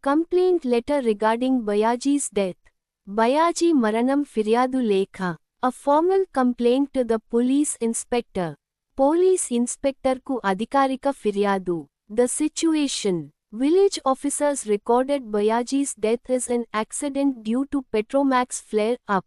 Complaint letter regarding Bayaji's death. Bayaji Maranam Firyadu Lekha. A formal complaint to the police inspector. Police inspector ku adhikarika firyadu. The situation. Village officers recorded Bayaji's death as an accident due to Petromax flare-up.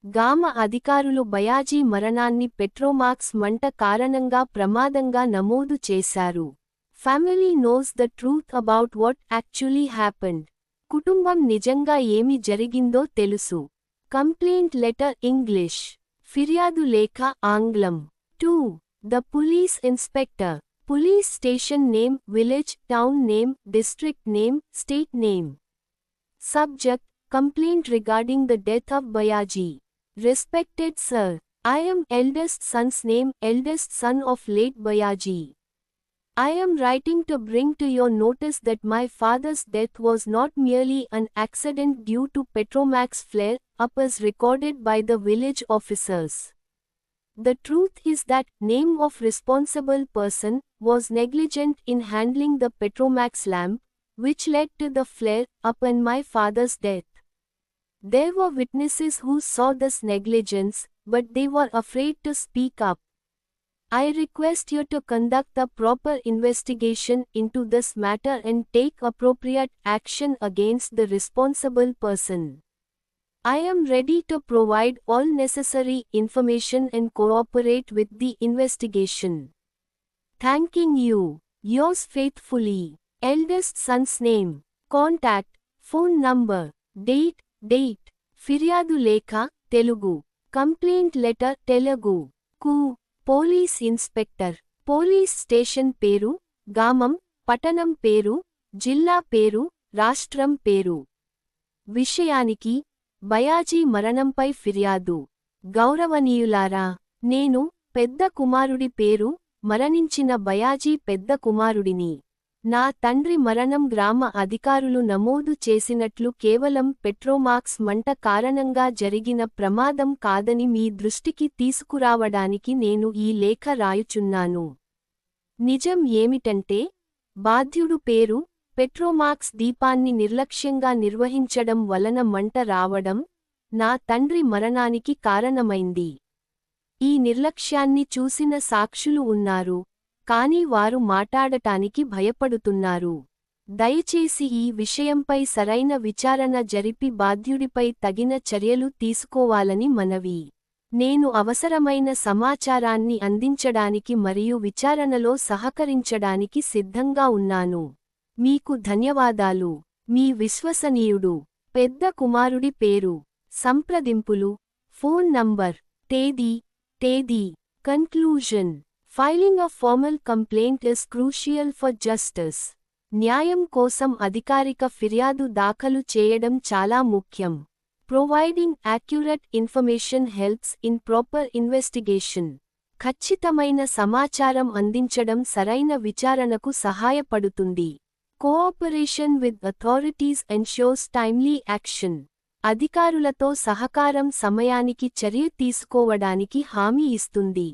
Gama adhikarulu Bayaji Marananni Petromax manta karananga pramadanga namodu chesaru. Family knows the truth about what actually happened. Kutumbam nijanga emi jarigindo telusu. Complaint letter English. Firyadu lekha Anglam. 2. The police inspector. Police station name, village, town name, district name, state name. Subject: complaint regarding the death of Bayaji. Respected sir, I am eldest son's name, eldest son of late Bayaji. I am writing to bring to your notice that my father's death was not merely an accident due to Petromax flare-up as recorded by the village officers. The truth is that name of responsible person was negligent in handling the Petromax lamp, which led to the flare-up and my father's death. There were witnesses who saw this negligence, but they were afraid to speak up. I request you to conduct a proper investigation into this matter and take appropriate action against the responsible person. I am ready to provide all necessary information and cooperate with the investigation. Thanking you. Yours faithfully. Eldest son's name. Contact. Phone number. Date. Firyadu lekha, Telugu. Complaint letter, Telugu. Ku. Police inspector. Police station పేరు, గ్రామం, పట్టణం పేరు, జిల్లా పేరు, రాష్ట్రం పేరు. విషయానికి: బయాజీ మరణంపై ఫిర్యాదు. గౌరవనీయులారా, నేను పెద్ద కుమారుడి పేరు, మరణించిన బయాజీ పెద్ద కుమారుడిని. నా తండ్రి మరణం గ్రామ అధికారులు నమోదు చేసినట్లు కేవలం పెట్రోమాక్స్ మంట కారణంగా జరిగిన ప్రమాదం కాదని మీ దృష్టికి తీసుకురావడానికి నేను ఈ లేఖ రాయుచున్నాను. నిజం ఏమిటంటే, బాధ్యుడు పేరు, పెట్రోమాక్స్ దీపాన్ని నిర్లక్ష్యంగా నిర్వహించడం వలన మంట రావడం, నా తండ్రి మరణానికి కారణమైంది. ఈ నిర్లక్ష్యాన్ని చూసిన సాక్షులు ఉన్నారు, కానీ వారు మాట్లాడటానికి భయపడుతున్నారు. దయచేసి ఈ విషయంపై సరైన విచారణ జరిపి బాధ్యుడిపై తగిన చర్యలు తీసుకోవాలని మనవి. నేను అవసరమైన సమాచారాన్ని అందించడానికి మరియు విచారణలో సహకరించడానికి సిద్ధంగా ఉన్నాను. మీకు ధన్యవాదాలు. మీ విశ్వసనీయుడు. పెద్ద కుమారుడి పేరు. సంప్రదింపులు. Phone number. తేదీ. Conclusion. Filing a formal complaint is crucial for justice. న్యాయం కోసం అధికారిక ఫిర్యాదు దాఖలు చేయడం చాలా ముఖ్యం. Providing accurate information helps in proper investigation. ఖచ్చితమైన సమాచారం అందించడం సరైన విచారణకు సహాయపడుతుంది. Cooperation with authorities ensures timely action. అధికారులతో సహకారం సమయానికి చర్య తీసుకోవడానికి హామీ ఇస్తుంది.